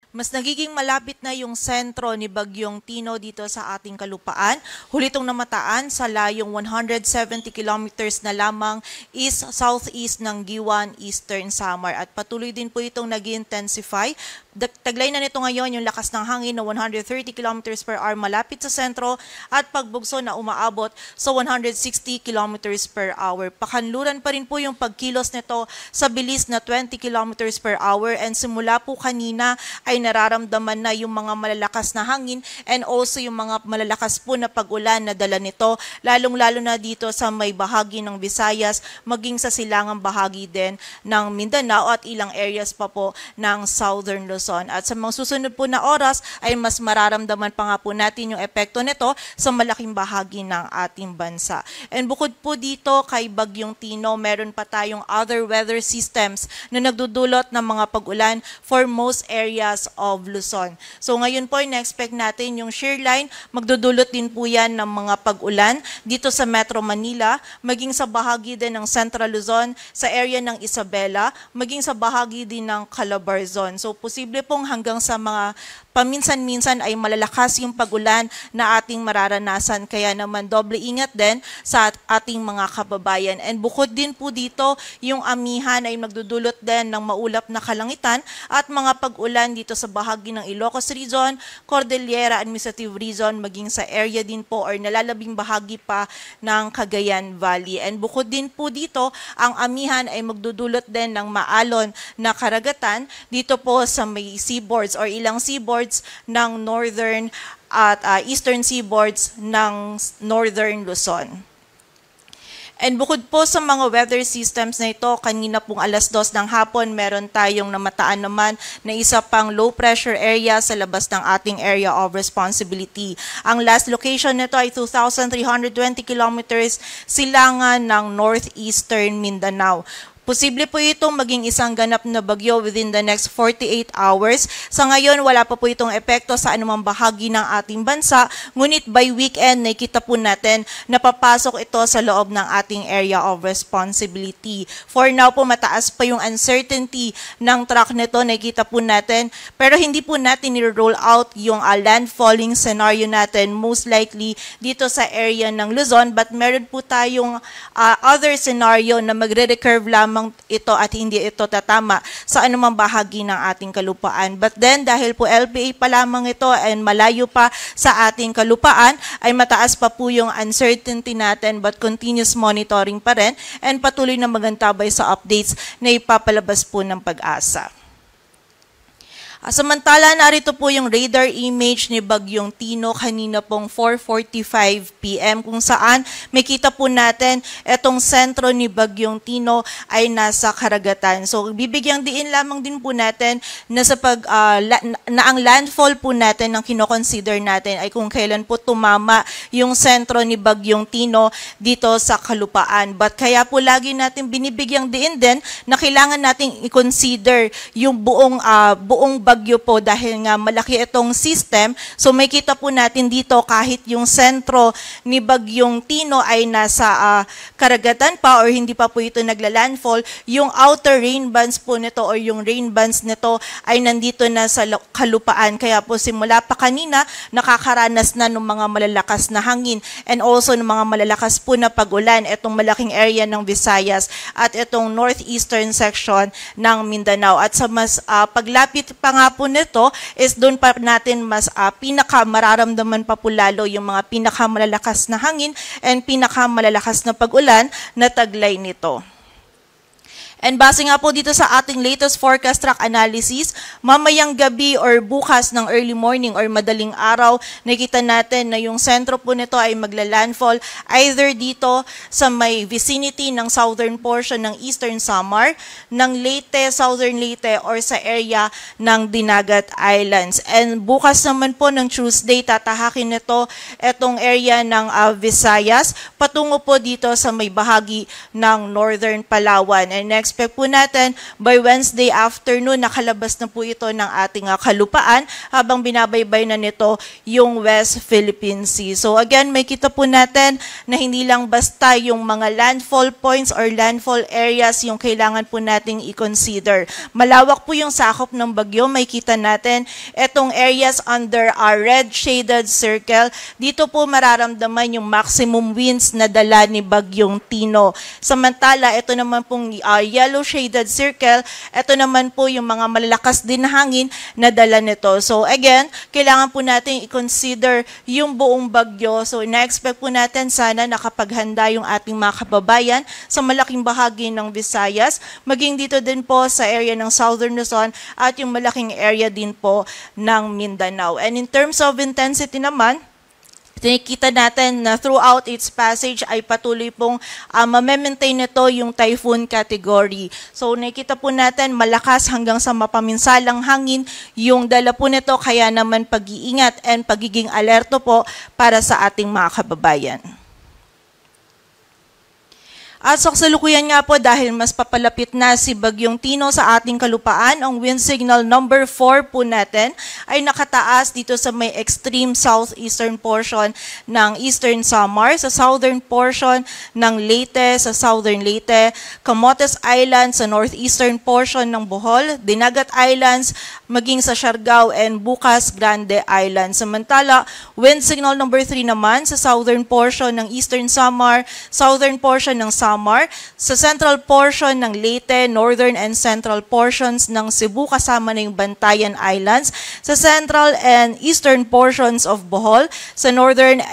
Mas nagiging malapit na yung sentro ni Bagyong Tino dito sa ating kalupaan. Huli itong namataan sa layong 170 kilometers na lamang southeast ng Giwan, Eastern Samar. At patuloy din po itong nag-intensify. Taglay na nito ngayon yung lakas ng hangin na 130 kilometers per hour malapit sa sentro at pagbugso na umaabot sa 160 kilometers per hour. Pakanluran pa rin po yung pagkilos nito sa bilis na 20 kilometers per hour, and simula po kanina ay nararamdaman na yung mga malalakas na hangin and also yung mga malalakas po na pag-ulan na dala nito, lalong-lalo na dito sa may bahagi ng Visayas, maging sa silangang bahagi din ng Mindanao at ilang areas pa po ng Southern Luzon. At sa mga susunod po na oras ay mas mararamdaman pa nga po natin yung epekto nito sa malaking bahagi ng ating bansa. And bukod po dito kay Bagyong Tino, meron pa tayong other weather systems na nagdudulot ng mga pag-ulan for most areas of Luzon. So ngayon po, na-expect natin yung shear line, magdudulot din po yan ng mga pag-ulan dito sa Metro Manila, maging sa bahagi din ng Central Luzon, sa area ng Isabela, maging sa bahagi din ng Calabarzon. So posible pong hanggang sa mga paminsan-minsan ay malalakas yung pag-ulan na ating mararanasan. Kaya naman doble ingat din sa ating mga kababayan. And bukod din po dito, yung amihan ay magdudulot din ng maulap na kalangitan at mga pag-ulan dito sa bahagi ng Ilocos Region, Cordillera Administrative Region, maging sa area din po or nalalabing bahagi pa ng Cagayan Valley. And bukod din po dito, ang amihan ay magdudulot din ng maalon na karagatan dito po sa may seaboards or ilang seaboards ng northern at eastern seaboards ng northern Luzon. And bukod po sa mga weather systems na ito, kanina pong 2:00 ng hapon, meron tayong namataan naman na isa pang low pressure area sa labas ng ating area of responsibility. Ang last location nito ay 2,320 kilometers silangan ng northeastern Mindanao. Posible po itong maging isang ganap na bagyo within the next 48 hours. Sa ngayon, wala pa po itong epekto sa anumang bahagi ng ating bansa, ngunit by weekend, nakikita po natin na papasok ito sa loob ng ating area of responsibility. For now po, mataas pa yung uncertainty ng track nito, nakikita po natin, pero hindi po natin i-roll out yung landfalling scenario natin, most likely dito sa area ng Luzon, but meron po tayong other scenario na magre-recurve lamang ito at hindi ito tatama sa anumang bahagi ng ating kalupaan. But then, dahil po LPA pa lamang ito and malayo pa sa ating kalupaan, ay mataas pa po yung uncertainty natin but continuous monitoring pa rin and patuloy na magantabay sa updates na ipapalabas po ng Pag-asa. Samantala, narito po yung radar image ni Bagyong Tino kanina pong 4:45 p.m. kung saan makita po natin etong sentro ni Bagyong Tino ay nasa karagatan. So, bibigyang diin lamang din po natin na sa na ang landfall po natin ang kino-consider natin ay kung kailan po tumama yung sentro ni Bagyong Tino dito sa kalupaan. But kaya po lagi natin binibigyang diin din na kailangan nating i-consider yung buong bagyo po dahil nga malaki itong system. So may kita po natin dito kahit yung sentro ni Bagyong Tino ay nasa karagatan pa or hindi pa po ito nagla-landfall, yung outer rain bands po nito or yung rain bands nito ay nandito na sa kalupaan. Kaya po simula pa kanina nakakaranas na ng mga malalakas na hangin and also ng mga malalakas po na pag-ulan itong malaking area ng Visayas at itong northeastern section ng Mindanao. At sa mas paglapit pa nga po nito is doon pa natin mas pinakamararamdaman pa po lalo yung mga pinakamalalakas na hangin and pinakamalalakas na pag-ulan na taglay nito. And base nga po dito sa ating latest forecast track analysis, mamayang gabi or bukas ng early morning or madaling araw, nakita natin na yung sentro po nito ay magla-landfall either dito sa may vicinity ng southern portion ng Eastern Samar, ng Leyte, Southern Leyte, or sa area ng Dinagat Islands. And bukas naman po ng Tuesday, tatahakin nito itong area ng Visayas, patungo po dito sa may bahagi ng Northern Palawan. And next ina-expect po natin by Wednesday afternoon, nakalabas na po ito ng ating kalupaan habang binabaybay na nito yung West Philippine Sea. So again, may kita po natin na hindi lang basta yung mga landfall points or landfall areas yung kailangan po nating i-consider. Malawak po yung sakop ng bagyo. May kita natin itong areas under our red shaded circle. Dito po mararamdaman yung maximum winds na dala ni Bagyong Tino. Samantala, ito naman pong yellow shaded circle, ito naman po yung mga malalakas din na hangin na dala nito. So again, kailangan po natin i-consider yung buong bagyo. So ina-expect po natin sana nakapaghanda yung ating mga kababayan sa malaking bahagi ng Visayas, maging dito din po sa area ng Southern Luzon at yung malaking area din po ng Mindanao. And in terms of intensity naman, nakikita natin na throughout its passage ay patuloy pong ma-maintain nito yung typhoon category. So nakikita po natin malakas hanggang sa mapaminsalang hangin yung dala po nito, kaya naman pag-iingat and pagiging alerto po para sa ating mga kababayan. At sa kasalukuyan nga po, dahil mas papalapit na si Bagyong Tino sa ating kalupaan, ang wind signal number 4 po natin ay nakataas dito sa may extreme southeastern portion ng Eastern Samar, sa southern portion ng Leyte, sa southern Leyte, Camotes Island sa northeastern portion ng Bohol, Dinagat Islands, maging sa Siargao and Bukas Grande Island. Samantala, wind signal number 3 naman sa southern portion ng Eastern Samar, southern portion ng Samar, sa central portion ng Leyte, northern and central portions ng Cebu kasama na yung Bantayan Islands, sa central and eastern portions of Bohol, sa northern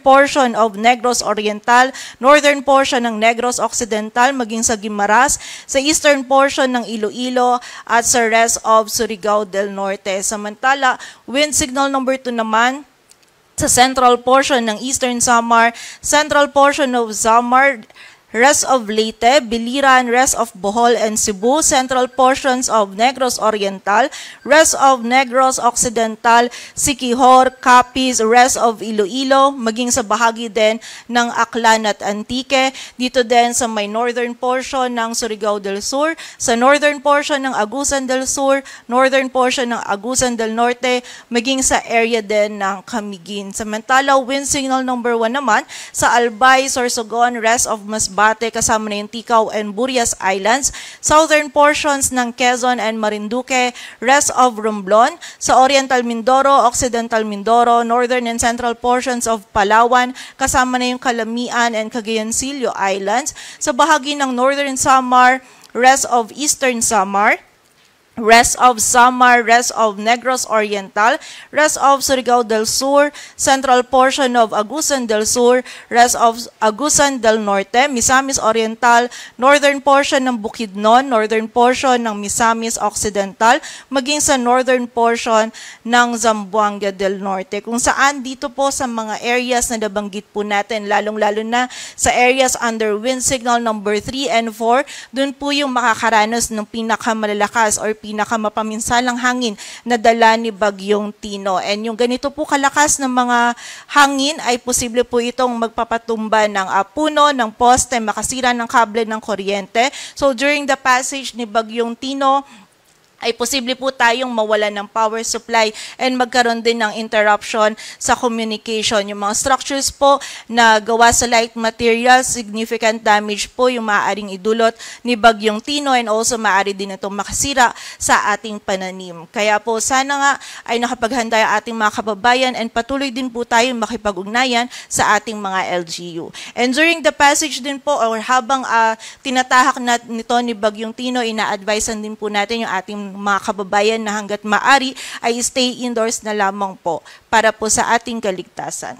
portion of Negros Oriental, northern portion ng Negros Occidental maging sa Guimaras, sa eastern portion ng Iloilo at sa rest of Surigao del Norte. Samantala, wind signal number 2 naman sa central portion ng Eastern Samar, central portion of Samar, rest of Leyte, Biliran, rest of Bohol and Cebu, central portions of Negros Oriental, rest of Negros Occidental, Siquijor, Capiz, rest of Iloilo, maging sa bahagi din ng Aklan at Antique, dito din sa may northern portion ng Surigao del Sur, sa northern portion ng Agusan del Sur, northern portion ng Agusan del Norte, maging sa area din ng Camiguin. Samantala, wind signal number 1 naman sa Albay, Sorsogon, rest of Masbate, kasama na yung Ticao and Burias Islands, southern portions ng Quezon and Marinduque, rest of Romblon, sa Oriental Mindoro, Occidental Mindoro, northern and central portions of Palawan, kasama na yung Calamian and Cagayancillo Islands, sa bahagi ng northern Samar, rest of Eastern Samar, rest of Samar, rest of Negros Oriental, rest of Surigao del Sur, central portion of Agusan del Sur, rest of Agusan del Norte, Misamis Oriental, northern portion ng Bukidnon, northern portion ng Misamis Occidental, maging sa northern portion ng Zamboanga del Norte. Kung saan dito po sa mga areas na nabanggit po natin, lalong-lalo na sa areas under wind signal number 3 and 4, dun po yung makakaranas ng pinakamalalakas or pinakamapaminsalang hangin na dala ni Bagyong Tino. And yung ganito po kalakas ng mga hangin ay posible po itong magpapatumba ng puno, ng poste, makasira ng kable ng kuryente. So during the passage ni Bagyong Tino, ay posible po tayong mawalan ng power supply and magkaroon din ng interruption sa communication. Yung mga structures po na gawa sa light materials, significant damage po yung maaaring idulot ni Bagyong Tino and also maaari din itong makasira sa ating pananim. Kaya po sana nga ay nakapaghanda ang ating mga kababayan and patuloy din po tayong makipag-ugnayan sa ating mga LGU. And during the passage din po or habang tinatahak na nito ni Bagyong Tino, ina-advisean din po natin yung ating mga kababayan na hanggat maari ay stay indoors na lamang po para po sa ating kaligtasan.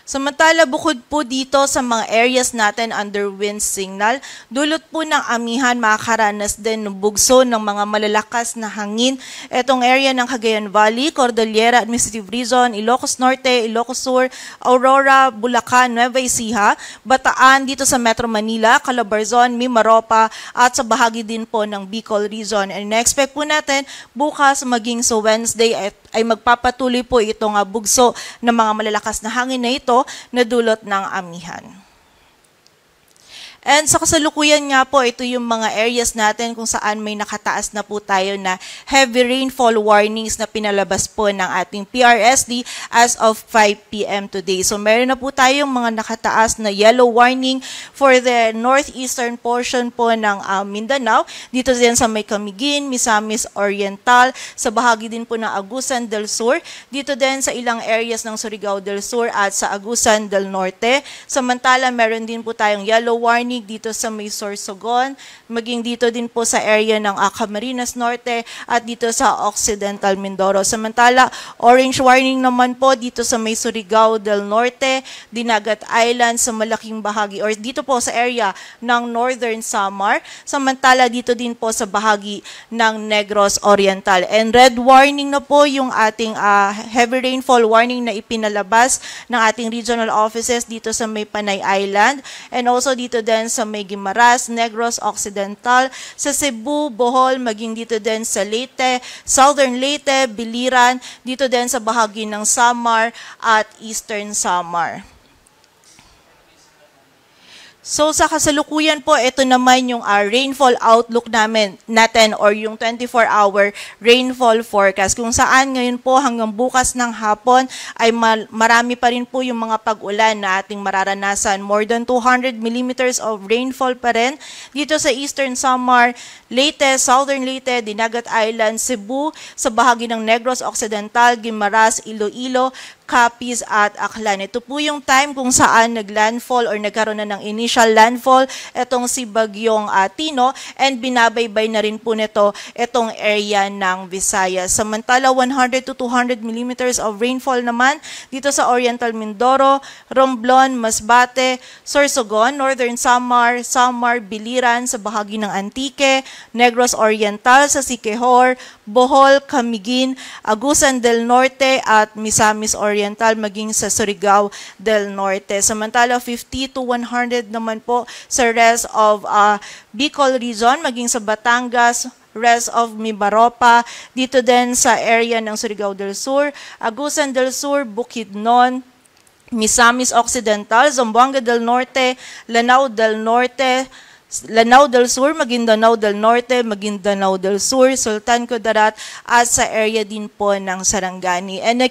Samantala, bukod po dito sa mga areas natin under wind signal, dulot po ng amihan makakaranas din ng bugso ng mga malalakas na hangin. Itong area ng Cagayan Valley, Cordillera Administrative Region, Ilocos Norte, Ilocos Sur, Aurora, Bulacan, Nueva Ecija, Bataan, dito sa Metro Manila, Calabarzon, Mimaropa, at sa bahagi din po ng Bicol Region. And na-expect po natin bukas maging sa Wednesday ay magpapatuloy po itong bugso ng mga malalakas na hangin na ito na dulot ng amihan. And sa kasalukuyan nga po, ito yung mga areas natin kung saan may nakataas na po tayo na heavy rainfall warnings na pinalabas po ng ating PRSD as of 5 p.m. today. So meron na po tayong mga nakataas na yellow warning for the northeastern portion po ng Mindanao. Dito din sa may Camiguin, Misamis Oriental, sa bahagi din po ng Agusan del Sur. Dito din sa ilang areas ng Surigao del Sur at sa Agusan del Norte. Samantala, meron din po tayong yellow warning dito sa may Sorsogon, maging dito din po sa area ng Camarines Norte at dito sa Occidental Mindoro. Samantala, orange warning naman po dito sa may Surigao del Norte, Dinagat Island sa malaking bahagi or dito po sa area ng Northern Samar. Samantala, dito din po sa bahagi ng Negros Oriental. And red warning na po yung ating heavy rainfall warning na ipinalabas ng ating regional offices dito sa may Panay Island and also dito din sa may Guimaras, Negros Occidental, sa Cebu, Bohol, maging dito din sa Leyte, Southern Leyte, Biliran, dito din sa bahagi ng Samar at Eastern Samar. So sa kasalukuyan po, ito naman yung rainfall outlook natin or yung 24-hour rainfall forecast kung saan ngayon po hanggang bukas ng hapon ay marami pa rin po yung mga pag-ulan na ating mararanasan. More than 200 millimeters of rainfall pa rin dito sa Eastern Samar, Leyte, Southern Leyte, Dinagat Island, Cebu, sa bahagi ng Negros Occidental, Guimaras, Iloilo, Capiz at Aklan. Ito po yung time kung saan naglandfall or nagkaroon na ng initial landfall itong si Bagyong Tino and binabaybay na rin po nito itong area ng Visayas. Samantala, 100 to 200 millimeters of rainfall naman dito sa Oriental Mindoro, Romblon, Masbate, Sorsogon, Northern Samar, Samar, Biliran sa bahagi ng Antique, Negros Oriental sa Siquijor, Bohol, Camiguin, Agusan del Norte at Misamis Oriental maging sa Surigao del Norte. Samantala, 50 to 100 naman po sa rest of Bicol region, maging sa Batangas, rest of Mimaropa, dito din sa area ng Surigao del Sur, Agusan del Sur, Bukidnon, Misamis Occidental, Zamboanga del Norte, Lanao del Norte, Lanao del Sur, Maguindanao del Norte, Maguindanao del Sur, Sultan Kudarat at sa area din po ng Sarangani. And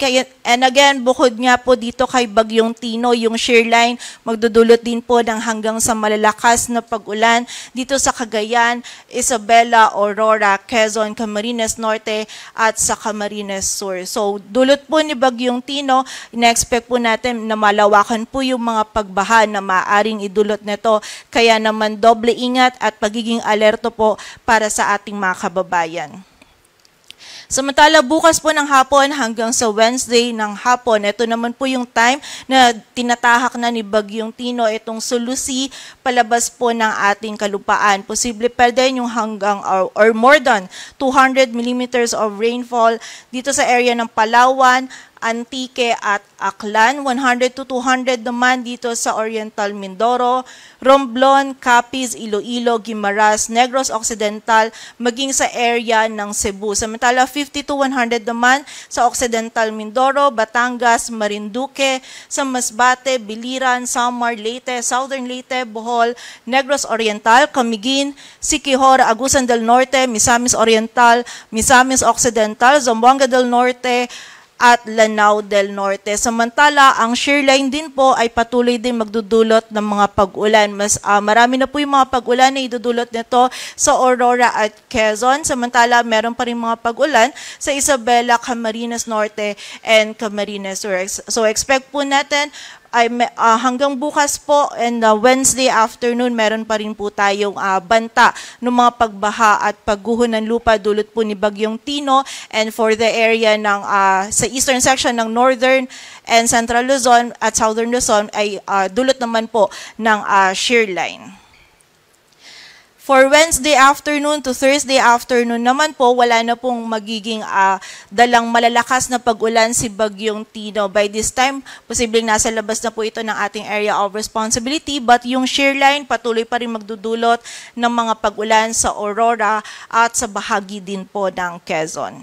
again, bukod nga po dito kay Bagyong Tino, yung shear line magdudulot din po ng hanggang sa malalakas na pag-ulan dito sa Cagayan, Isabela, Aurora, Quezon, Camarines Norte at sa Camarines Sur. So dulot po ni Bagyong Tino, ina-expect po natin na malawakan po yung mga pagbaha na maaaring idulot nito. Kaya naman doble ingat at pagiging alerto po para sa ating mga kababayan. Samantala, bukas po ng hapon hanggang sa Wednesday ng hapon, ito naman po yung time na tinatahak na ni Bagyong Tino itong Sulusi palabas po ng ating kalupaan. Posible pa din yung hanggang or more than 200 millimeters of rainfall dito sa area ng Palawan, Antique at Aklan, 100 to 200 naman dito sa Oriental Mindoro, Romblon, Capiz, Iloilo, Guimaras, Negros Occidental, maging sa area ng Cebu. Samantala, 50 to 100 naman sa Occidental Mindoro, Batangas, Marinduque, sa Masbate, Biliran, Samar, Leyte, Southern Leyte, Bohol, Negros Oriental, Camiguin, Siquijor, Agusan del Norte, Misamis Oriental, Misamis Occidental, Zamboanga del Norte, at Lanao del Norte. Samantala, ang shear line din po ay patuloy din magdudulot ng mga pag-ulan. Marami na po yung mga pag-ulan na idudulot nito sa Aurora at Quezon. Samantala, meron pa rin mga pag-ulan sa Isabela, Camarines Norte, and Camarines Sur. So, expect po natin hanggang bukas po and Wednesday afternoon, meron pa rin po tayong banta ng mga pagbaha at pagguho ng lupa dulot po ni Bagyong Tino, and for the area ng sa eastern section ng Northern and Central Luzon at Southern Luzon ay dulot naman po ng shear line. For Wednesday afternoon to Thursday afternoon naman po, wala na pong magiging dalang malalakas na pag-ulan si Bagyong Tino. By this time, posibleng nasa labas na po ito ng ating area of responsibility, but yung shear line patuloy pa rin magdudulot ng mga pag-ulan sa Aurora at sa bahagi din po ng Quezon.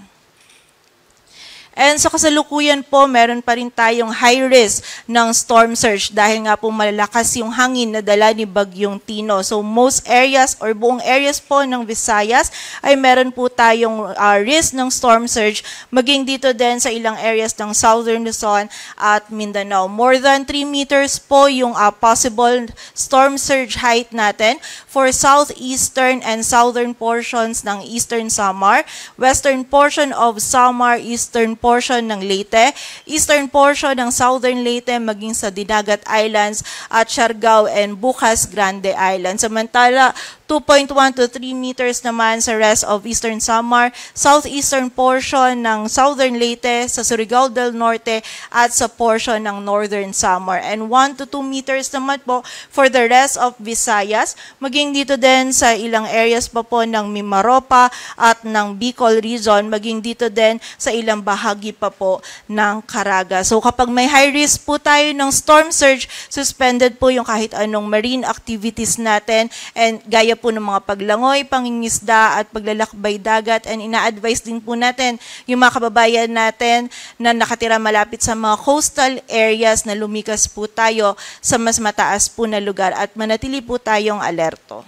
And sa kasalukuyan po, meron pa rin tayong high risk ng storm surge dahil nga po malalakas yung hangin na dala ni Bagyong Tino. So most areas or buong areas po ng Visayas ay meron po tayong risk ng storm surge, maging dito din sa ilang areas ng Southern Luzon at Mindanao. More than 3 meters po yung possible storm surge height natin for southeastern and southern portions ng Eastern Samar, western portion of Samar, eastern portion ng Leyte, eastern portion ng Southern Leyte maging sa Dinagat Islands at Siargao and Bukas Grande Islands. Samantala, 2.1 to 3 meters naman sa rest of Eastern Samar, southeastern portion ng Southern Leyte, sa Surigao del Norte at sa portion ng Northern Samar. And 1 to 2 meters naman po for the rest of Visayas, maging dito din sa ilang areas pa po ng Mimaropa at ng Bicol region, maging dito din sa ilang bahagi pa po ng Caraga. So kapag may high risk po tayo ng storm surge, suspended po yung kahit anong marine activities natin and gaya po ng mga paglangoy, pangingisda at paglalakbay dagat, and ina-advise din po natin yung mga kababayan natin na nakatira malapit sa mga coastal areas na lumikas po tayo sa mas mataas po na lugar at manatili po tayong alerto.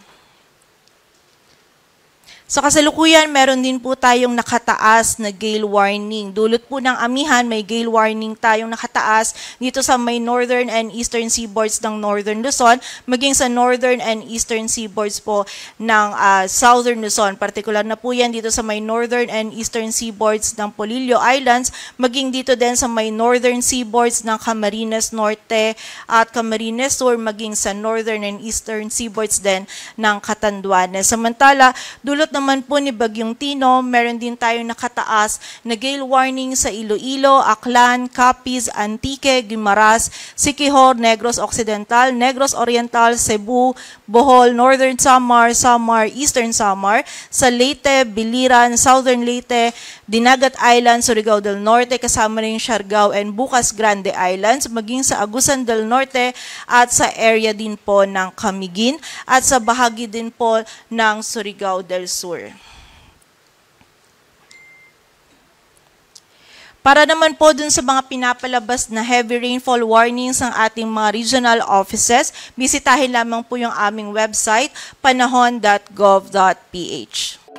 Sa kasalukuyan, meron din po tayong nakataas na gale warning. Dulot po ng amihan, may gale warning tayong nakataas dito sa may northern and eastern seaboards ng Northern Luzon, maging sa northern and eastern seaboards po ng Southern Luzon. Partikular na po yan dito sa may northern and eastern seaboards ng Polillo Islands, maging dito din sa may northern seaboards ng Camarines Norte at Camarines Sur, maging sa northern and eastern seaboards din ng Catanduanes. Samantala, dulot naman po ni Bagyong Tino, meron din tayong nakataas na gale warning sa Iloilo, Aklan, Capiz, Antique, Guimaras, Siquijor, Negros Occidental, Negros Oriental, Cebu, Bohol, Northern Samar, Samar, Eastern Samar, sa Leyte, Biliran, Southern Leyte, Dinagat Islands, Surigao del Norte, kasama rin Siargao and Bukas Grande Islands, maging sa Agusan del Norte at sa area din po ng Camiguin at sa bahagi din po ng Surigao del Sur. Para naman po dun sa mga pinapalabas na heavy rainfall warnings ng ating mga regional offices, bisitahin lamang po yung aming website, panahon.gov.ph.